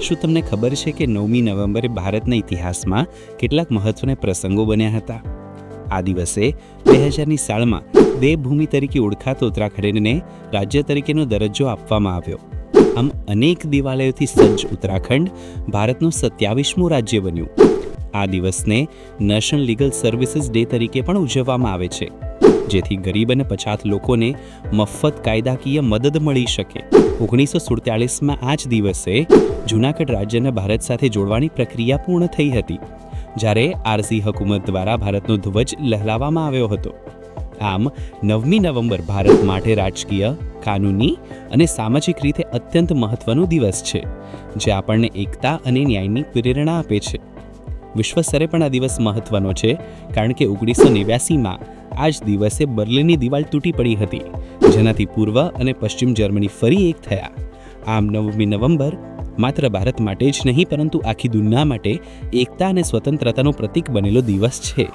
શું તમને ખબર છે કે 9મી નવેમ્બરે ભારતના ઇતિહાસમાં કેટલાક મહત્વના પ્રસંગો બન્યા હતા? આ દિવસે 2000ની સાલમાં દેવભૂમિ તરીકે ઓળખાતો ઉત્તરાખંડને રાજ્ય તરીકેનો દરજ્જો આપવામાં આવ્યો. આમ અનેક દિવાલયોથી સજ્જ ઉત્તરાખંડ ભારતનું 27મું રાજ્ય બન્યું. આ દિવસને નેશનલ લીગલ સર્વિસીસ ડે તરીકે પણ ઉજવવામાં આવે છે, જેથી ગરીબ અને પછાત લોકોને મફત કાયદાકીય મદદ મળી શકે. 1947માં આ જ દિવસે જૂનાગઢ રાજ્યને ભારત સાથે જોડવાની પ્રક્રિયા પૂર્ણ થઈ હતી, જ્યારે આરસી હુકુમત દ્વારા ભારતનો ધ્વજ લહેરાવવામાં આવ્યો હતો. આમ 9મી નવેમ્બર ભારત માટે રાજકીય, કાનૂની અને સામાજિક રીતે અત્યંત મહત્વનો દિવસ છે, જે આપણને એકતા અને ન્યાયની પ્રેરણા આપે છે. વિશ્વ સ્તરે પણ આ દિવસ મહત્વનો છે, કારણ કે 1989માં આ જ દિવસે બર્લિનની દિવાલ તૂટી પડી હતી, જેનાથી પૂર્વ અને પશ્ચિમ જર્મની ફરી એક થયા. આમ 9મી નવેમ્બર માત્ર ભારત માટે જ નહીં, પરંતુ આખી દુનિયા માટે એકતા અને સ્વતંત્રતાનું પ્રતીક બનેલો દિવસ છે.